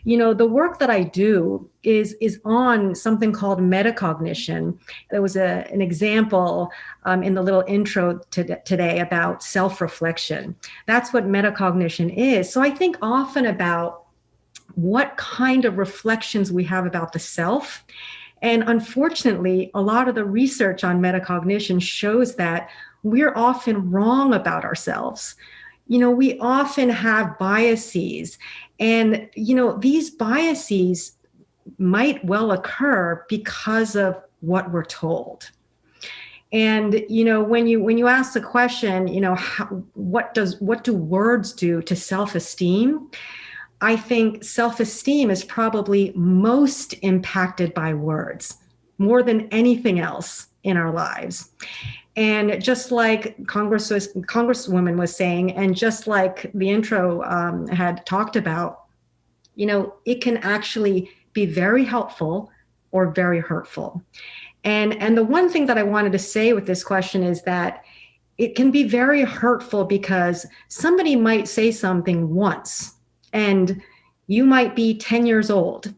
The work that I do is on something called metacognition. There was an example in the little intro today about self-reflection. That's what metacognition is. So I think often about what kind of reflections we have about the self. And unfortunately, a lot of the research on metacognition shows that we're often wrong about ourselves. We often have biases, and these biases might well occur because of what we're told. And when you ask the question, what do words do to self-esteem? I think self-esteem is probably most impacted by words more than anything else in our lives. And just like Congresswoman was saying, and just like the intro had talked about, it can actually be very helpful or very hurtful. And the one thing that I wanted to say with this question is that it can be very hurtful because somebody might say something once and you might be 10 years old.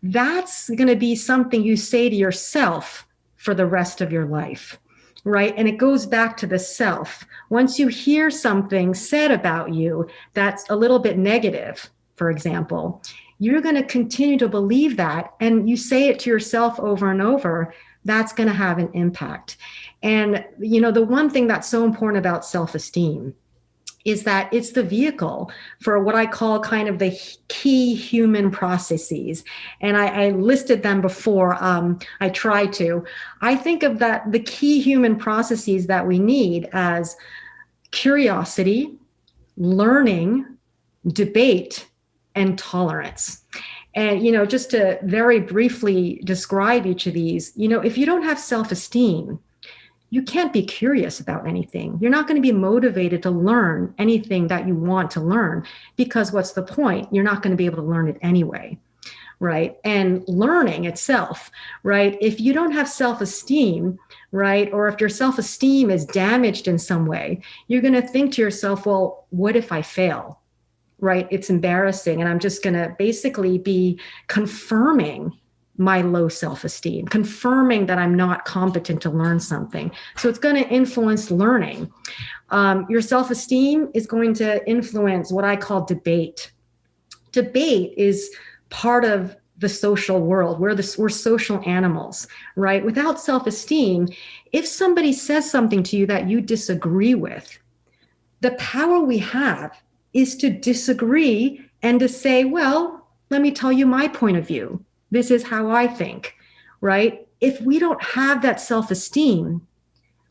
That's going to be something you say to yourself for the rest of your life, right? And it goes back to the self. Once you hear something said about you that's a little bit negative, for example, you're going to continue to believe that, and you say it to yourself over and over. That's going to have an impact. And, the one thing that's so important about self-esteem is that it's the vehicle for what I call kind of the key human processes. And I listed them before. I tried to. I think of the key human processes that we need as curiosity, learning, debate, and tolerance. And, just to very briefly describe each of these, if you don't have self-esteem, you can't be curious about anything. You're not going to be motivated to learn anything that you want to learn, because what's the point? You're not going to be able to learn it anyway, right? And learning itself, right? If you don't have self-esteem, right, or if your self-esteem is damaged in some way, you're going to think to yourself, well, what if I fail? Right? It's embarrassing. And I'm just going to basically be confirming my low self-esteem, confirming that I'm not competent to learn something. So it's going to influence learning. Your self-esteem is going to influence what I call debate. Debate is part of the social world. We're social animals, right? Without self-esteem, if somebody says something to you that you disagree with, the power we have is to disagree and to say, well, let me tell you my point of view. This is how I think, right? If we don't have that self-esteem,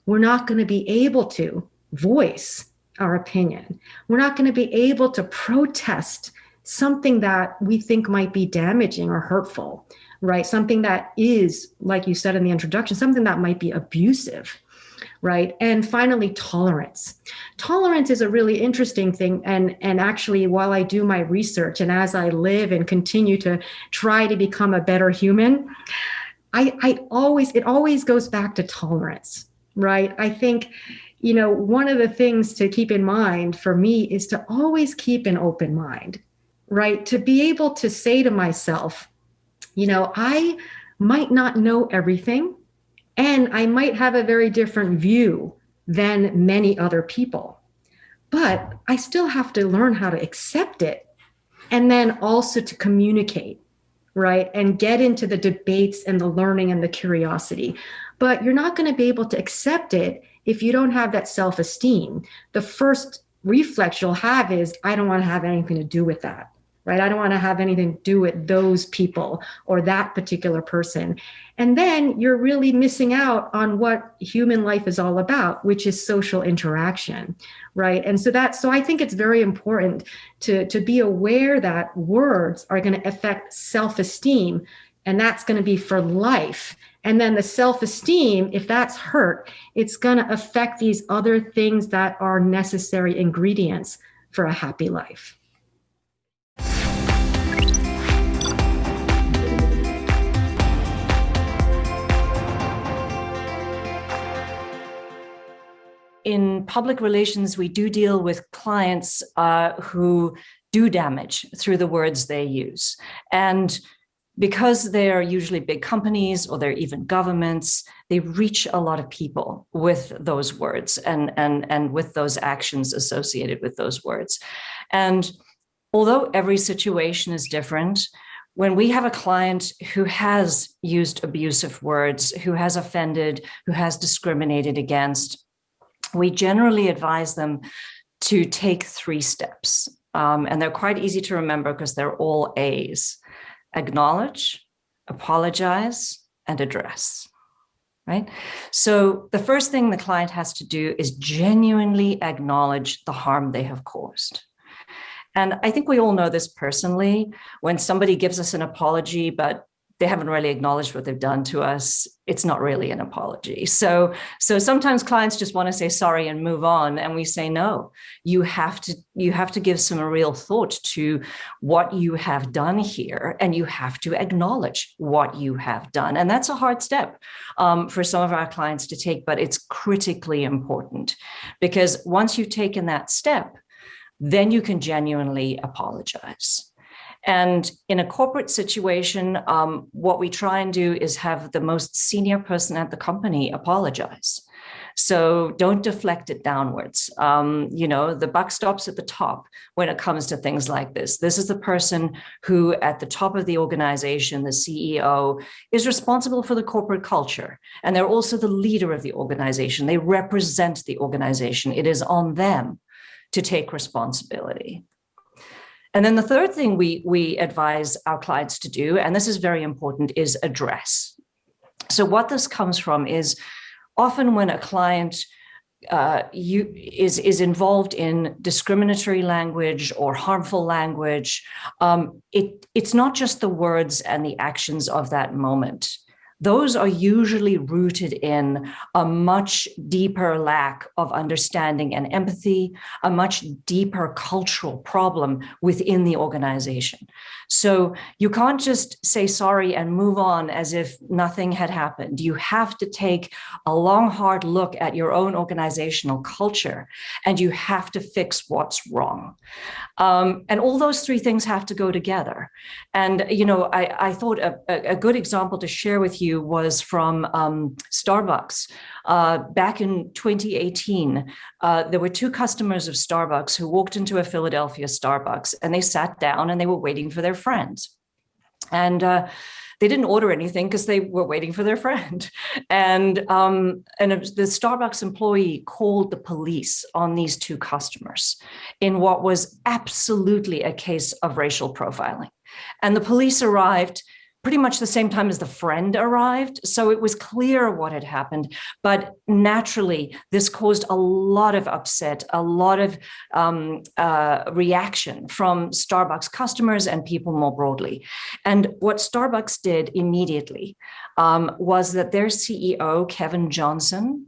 we're not going to be able to voice our opinion. We're not going to be able to protest something that we think might be damaging or hurtful, right? Something that is, like you said in the introduction, something that might be abusive, right? And finally, tolerance. Tolerance is a really interesting thing. And actually, while I do my research and as I live and continue to try to become a better human, it always goes back to tolerance, right? I think, one of the things to keep in mind for me is to always keep an open mind, right? To be able to say to myself, I might not know everything, and I might have a very different view than many other people, but I still have to learn how to accept it, and then also to communicate, right? And get into the debates and the learning and the curiosity. But you're not going to be able to accept it if you don't have that self-esteem. The first reflex you'll have is, I don't want to have anything to do with that, right? I don't want to have anything to do with those people or that particular person. And then you're really missing out on what human life is all about, which is social interaction, right? And so I think it's very important to be aware that words are going to affect self-esteem, and that's going to be for life. And then the self-esteem, if that's hurt, it's going to affect these other things that are necessary ingredients for a happy life. In public relations, we do deal with clients who do damage through the words they use. And because they're usually big companies or they're even governments, they reach a lot of people with those words and with those actions associated with those words. And although every situation is different, when we have a client who has used abusive words, who has offended, who has discriminated against, we generally advise them to take 3 steps. And they're quite easy to remember because they're all A's. Acknowledge, apologize, and address, right? So the first thing the client has to do is genuinely acknowledge the harm they have caused. And I think we all know this personally. When somebody gives us an apology, but they haven't really acknowledged what they've done to us, it's not really an apology. So sometimes clients just want to say sorry and move on. And we say, no, you have to give some real thought to what you have done here. And you have to acknowledge what you have done. And that's a hard step for some of our clients to take, but it's critically important, because once you've taken that step, then you can genuinely apologize. And in a corporate situation, what we try and do is have the most senior person at the company apologize. So don't deflect it downwards. The buck stops at the top when it comes to things like this. This is the person who, at the top of the organization, the CEO, is responsible for the corporate culture. And they're also the leader of the organization. They represent the organization. It is on them to take responsibility. And then the third thing we advise our clients to do, and this is very important, is address. So what this comes from is often when a client is involved in discriminatory language or harmful language, it's not just the words and the actions of that moment. Those are usually rooted in a much deeper lack of understanding and empathy, a much deeper cultural problem within the organization. So you can't just say sorry and move on as if nothing had happened. You have to take a long, hard look at your own organizational culture, and you have to fix what's wrong. And all those 3 things have to go together. And, I thought a good example to share with you was from Starbucks. Back in 2018, there were 2 customers of Starbucks who walked into a Philadelphia Starbucks, and they sat down and they were waiting for their friends. And they didn't order anything because they were waiting for their friend. And the Starbucks employee called the police on these 2 customers in what was absolutely a case of racial profiling. And the police arrived pretty much the same time as the friend arrived. So it was clear what had happened, but naturally this caused a lot of upset, a lot of reaction from Starbucks customers and people more broadly. And what Starbucks did immediately was that their CEO, Kevin Johnson,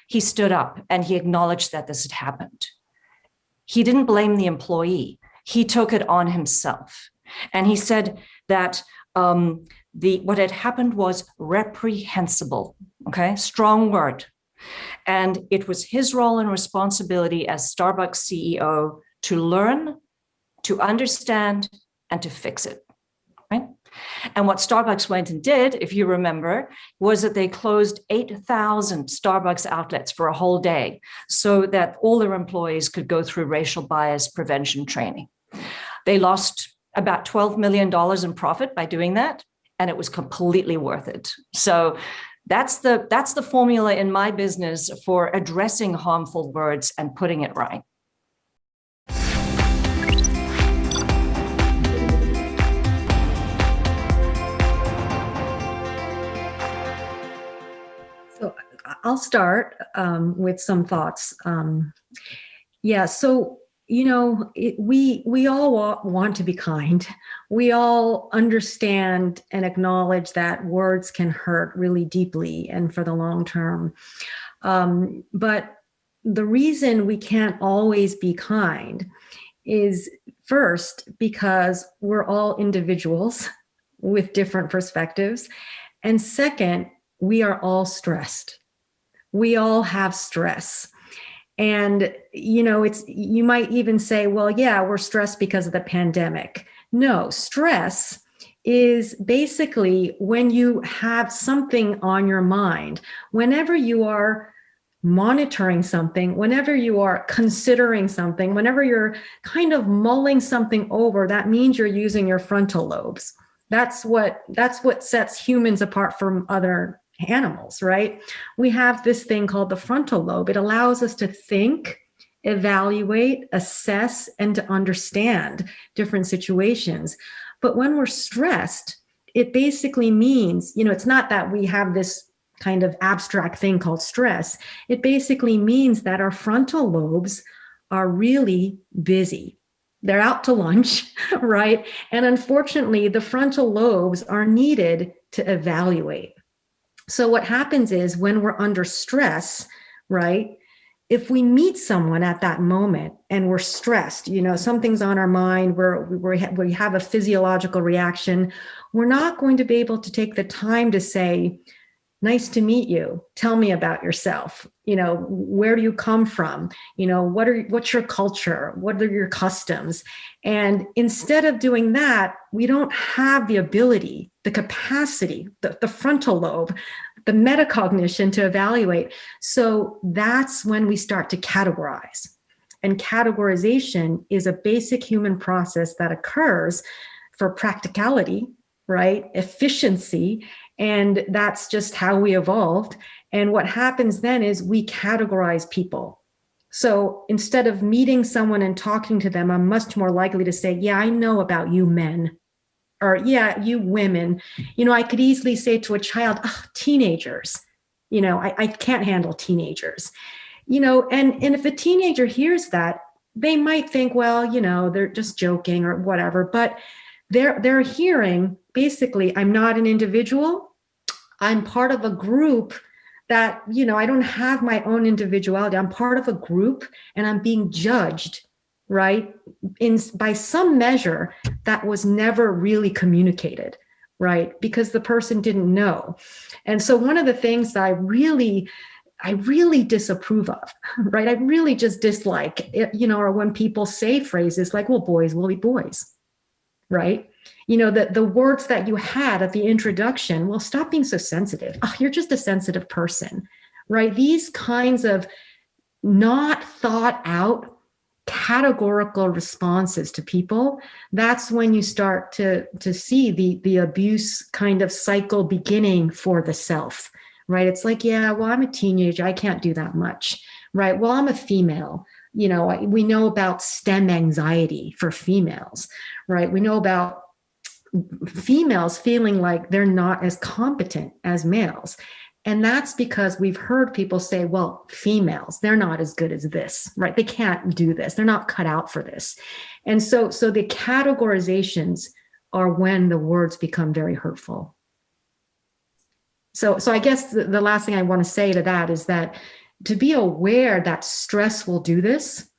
he stood up and he acknowledged that this had happened. He didn't blame the employee. He took it on himself. And he said that what had happened was reprehensible, okay, strong word. And it was his role and responsibility as Starbucks CEO to learn, to understand, and to fix it, right? And what Starbucks went and did, if you remember, was that they closed 8,000 Starbucks outlets for a whole day so that all their employees could go through racial bias prevention training. They lost about $12 million in profit by doing that, and it was completely worth it. So that's the formula in my business for addressing harmful words and putting it right. So I'll start with some thoughts. So we all want to be kind. We all understand and acknowledge that words can hurt really deeply and for the long term. But the reason we can't always be kind is first because we're all individuals with different perspectives. And second, we are all stressed. We all have stress. And, you might even say, well, yeah, we're stressed because of the pandemic. No, stress is basically when you have something on your mind, whenever you are monitoring something, whenever you are considering something, whenever you're kind of mulling something over, that means you're using your frontal lobes. That's what sets humans apart from other animals, right? We have this thing called the frontal lobe. It allows us to think, evaluate, assess, and to understand different situations. But when we're stressed, it basically means, it's not that we have this kind of abstract thing called stress. It basically means that our frontal lobes are really busy. They're out to lunch, right? And unfortunately, the frontal lobes are needed to evaluate. So what happens is when we're under stress, right? If we meet someone at that moment and we're stressed, something's on our mind, we have a physiological reaction, we're not going to be able to take the time to say, nice to meet you. Tell me about yourself. Where do you come from? What's your culture? What are your customs? And instead of doing that, we don't have the ability, the capacity, the frontal lobe, the metacognition to evaluate. So that's when we start to categorize. And categorization is a basic human process that occurs for practicality, right? Efficiency. And that's just how we evolved. And what happens then is we categorize people. So instead of meeting someone and talking to them, I'm much more likely to say, yeah, I know about you men, or yeah, you women. I could easily say to a child, oh, teenagers, I can't handle teenagers, and if a teenager hears that, they might think, well, they're just joking or whatever, but they're hearing basically, I'm not an individual. I'm part of a group that, I don't have my own individuality. I'm part of a group and I'm being judged, right? By some measure that was never really communicated, right? Because the person didn't know. And so one of the things that I really disapprove of, right? I really just dislike it, or when people say phrases like, well, boys will be boys, right? The words that you had at the introduction, well, stop being so sensitive. Oh, you're just a sensitive person, right? These kinds of not thought out categorical responses to people, that's when you start to see the abuse kind of cycle beginning for the self, right? It's like, yeah, well, I'm a teenager. I can't do that much, right? Well, I'm a female. We know about STEM anxiety for females, right? We know about females feeling like they're not as competent as males. And that's because we've heard people say, well, females, they're not as good as this, right? They can't do this. They're not cut out for this. And so the categorizations are when the words become very hurtful. So I guess the last thing I want to say to that is that to be aware that stress will do this,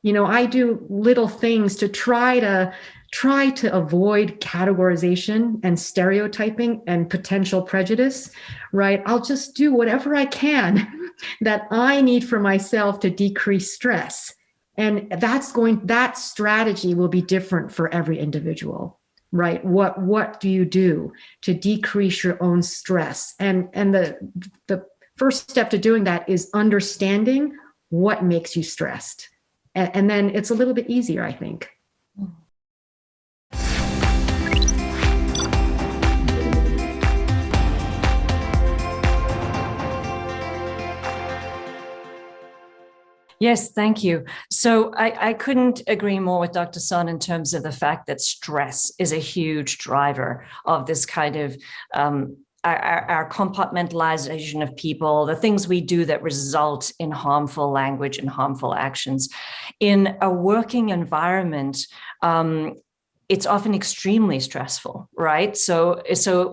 I do little things to try to avoid categorization and stereotyping and potential prejudice, right? I'll just do whatever I can that I need for myself to decrease stress. And that strategy will be different for every individual, right? What do you do to decrease your own stress? And the first step to doing that is understanding what makes you stressed. And then it's a little bit easier, I think. Yes, thank you. So I couldn't agree more with Dr. Sun in terms of the fact that stress is a huge driver of this kind of our compartmentalization of people, the things we do that result in harmful language and harmful actions. In a working environment, it's often extremely stressful, right? So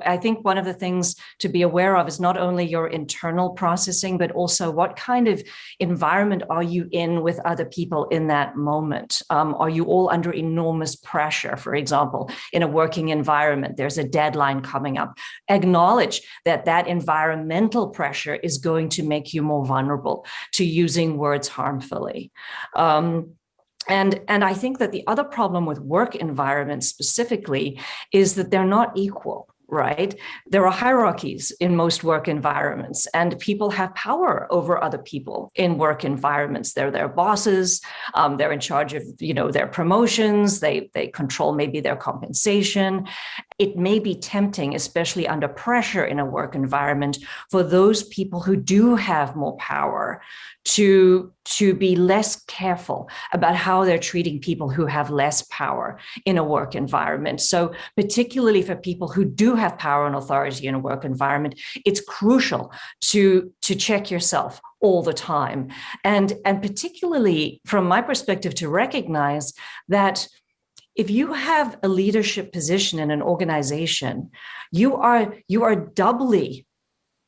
I think one of the things to be aware of is not only your internal processing, but also what kind of environment are you in with other people in that moment? Are you all under enormous pressure, for example, in a working environment? There's a deadline coming up. Acknowledge that that environmental pressure is going to make you more vulnerable to using words harmfully. And I think that the other problem with work environments specifically is that they're not equal, right? There are hierarchies in most work environments, and people have power over other people in work environments. They're their bosses. They're in charge of, their promotions. They control maybe their compensation. It may be tempting, especially under pressure in a work environment, for those people who do have more power to be less careful about how they're treating people who have less power in a work environment. So particularly for people who do have power and authority in a work environment, it's crucial to check yourself all the time. And particularly from my perspective, to recognize that if you have a leadership position in an organization, you are doubly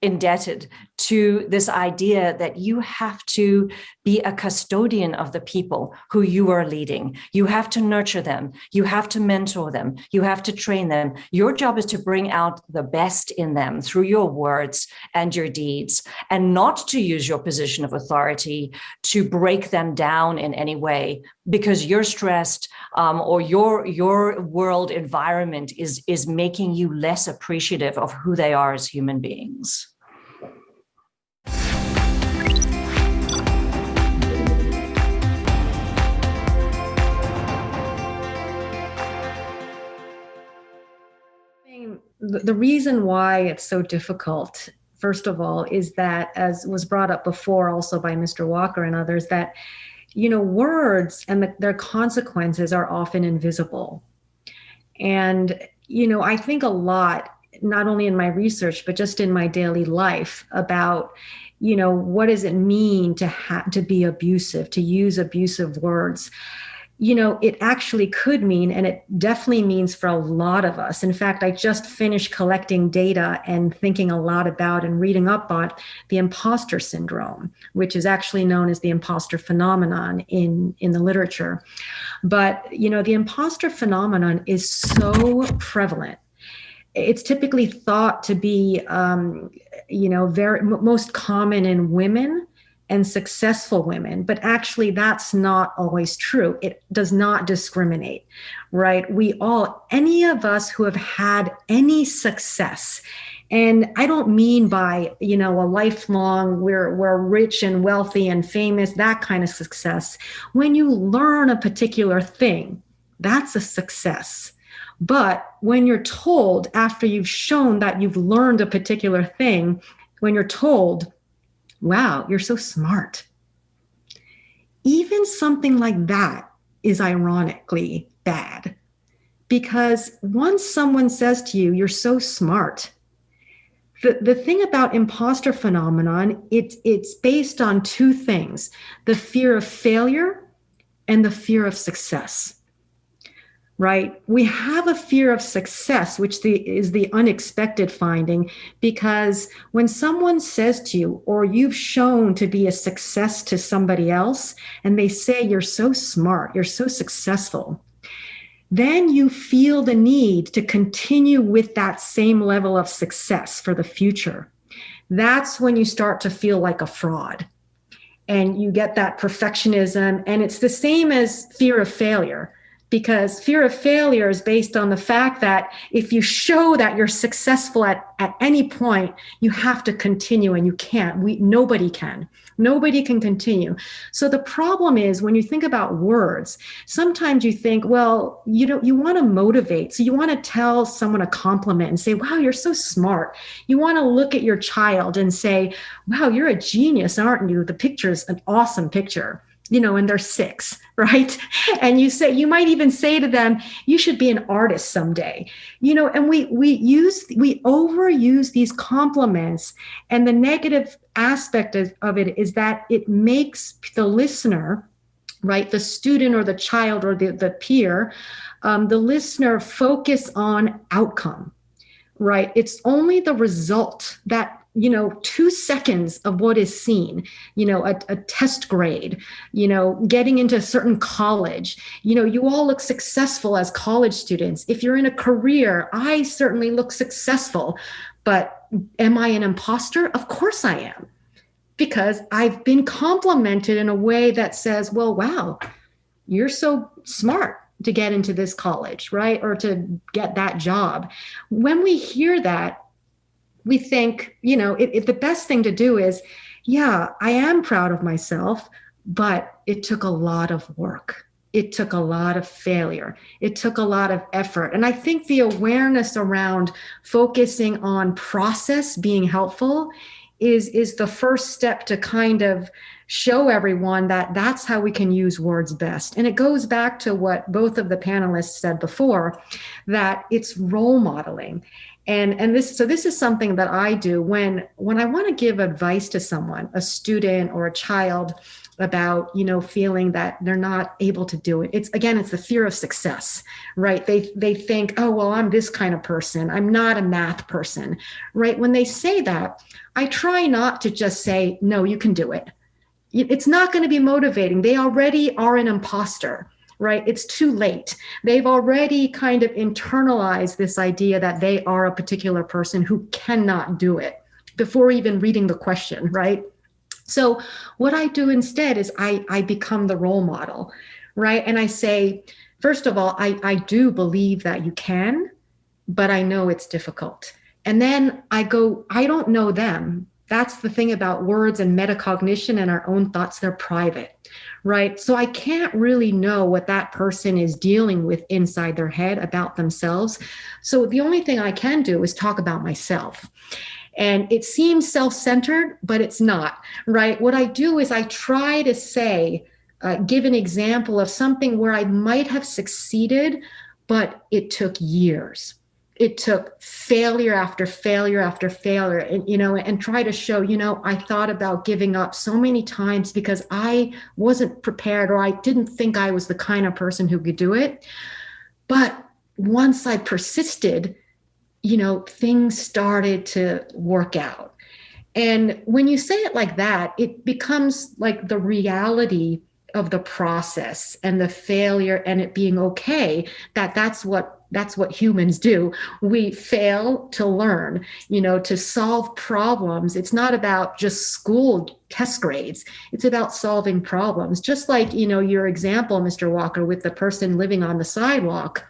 indebted to this idea that you have to be a custodian of the people who you are leading. You have to nurture them. You have to mentor them. You have to train them. Your job is to bring out the best in them through your words and your deeds, and not to use your position of authority to break them down in any way because you're stressed, or your world environment is making you less appreciative of who they are as human beings. The reason why it's so difficult, first of all, is that, as was brought up before also by Mr. Walker and others, that, words and their consequences are often invisible. And, I think a lot, not only in my research, but just in my daily life about, what does it mean to be abusive, to use abusive words? It actually could mean, and it definitely means for a lot of us. In fact, I just finished collecting data and thinking a lot about and reading up on the imposter syndrome, which is actually known as the imposter phenomenon in the literature. But, the imposter phenomenon is so prevalent. It's typically thought to be, very most common in women and successful women, but actually that's not always true. It does not discriminate, right? Any of us who have had any success, and I don't mean by, a lifelong, we're rich and wealthy and famous, that kind of success. When you learn a particular thing, that's a success. But when you're told, after you've shown that you've learned a particular thing, when you're told, wow, you're so smart, even something like that is ironically bad. Because once someone says to you, you're so smart, the thing about imposter phenomenon, it's based on two things: the fear of failure and the fear of success. Right? We have a fear of success, which is the unexpected finding, because when someone says to you, or you've shown to be a success to somebody else, and they say, you're so smart, you're so successful, then you feel the need to continue with that same level of success for the future. That's when you start to feel like a fraud. And you get that perfectionism, and it's the same as fear of failure. Because fear of failure is based on the fact that if you show that you're successful at any point, you have to continue, and you can't. Nobody can. Nobody can continue. So the problem is, when you think about words, sometimes you think, well, you want to motivate. So you want to tell someone a compliment and say, wow, you're so smart. You want to look at your child and say, wow, you're a genius, aren't you? The picture's an awesome picture. And they're 6, right? And you might even say to them, you should be an artist someday, and we overuse these compliments. And the negative aspect of it is that it makes the listener, right, the student or the child or the peer, The listener focus on outcome, right? It's only the result that, 2 seconds of what is seen, a test grade, getting into a certain college. You all look successful as college students. If you're in a career, I certainly look successful, but am I an imposter? Of course I am, because I've been complimented in a way that says, well, wow, you're so smart to get into this college, right? Or to get that job. When we hear that, we think, if the best thing to do is, yeah, I am proud of myself, but it took a lot of work. It took a lot of failure. It took a lot of effort. And I think the awareness around focusing on process being helpful is the first step to kind of show everyone that that's how we can use words best. And it goes back to what both of the panelists said before, that it's role modeling. And this is something that I do when I want to give advice to someone, a student or a child, about feeling that they're not able to do it. It's the fear of success, right? They think, oh, well, I'm this kind of person, I'm not a math person, right? When they say that, I try not to just say, no, you can do it. It's not going to be motivating. They already are an imposter, right? It's too late. They've already kind of internalized this idea that they are a particular person who cannot do it before even reading the question, right? So what I do instead is I become the role model, right? And I say, first of all, I do believe that you can, but I know it's difficult. And then I go, I don't know them. That's the thing about words and metacognition and our own thoughts, they're private, right? So I can't really know what that person is dealing with inside their head about themselves. So the only thing I can do is talk about myself. And it seems self-centered, but it's not, right? What I do is I try to say, give an example of something where I might have succeeded, but it took years. It took failure after failure after failure, and try to show, I thought about giving up so many times because I wasn't prepared, or I didn't think I was the kind of person who could do it. But once I persisted, things started to work out. And when you say it like that, it becomes like the reality of the process and the failure, and it being okay, that's what humans do. We fail to learn, to solve problems. It's not about just school test grades. It's about solving problems. Just like, your example, Mr. Walker, with the person living on the sidewalk.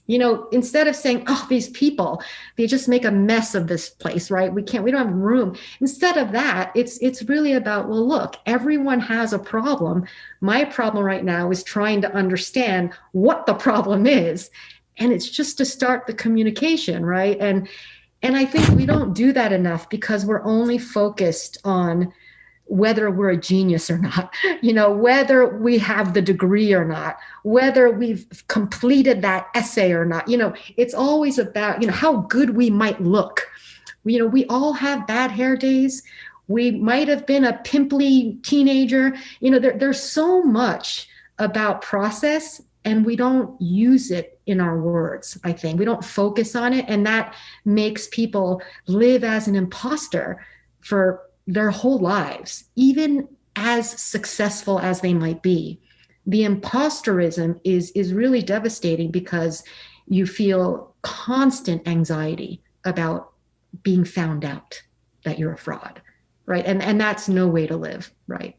Instead of saying, oh, these people, they just make a mess of this place, right? We don't have room. Instead of that, it's really about, well, look, everyone has a problem. My problem right now is trying to understand what the problem is. And it's just to start the communication, right? And I think we don't do that enough because we're only focused on whether we're a genius or not, whether we have the degree or not, whether we've completed that essay or not. It's always about, how good we might look. We all have bad hair days. We might have been a pimply teenager. There's so much about process, and we don't use it in our words. I think we don't focus on it. And that makes people live as an imposter for their whole lives, even as successful as they might be. The imposterism is really devastating because you feel constant anxiety about being found out that you're a fraud, right? And that's no way to live, right?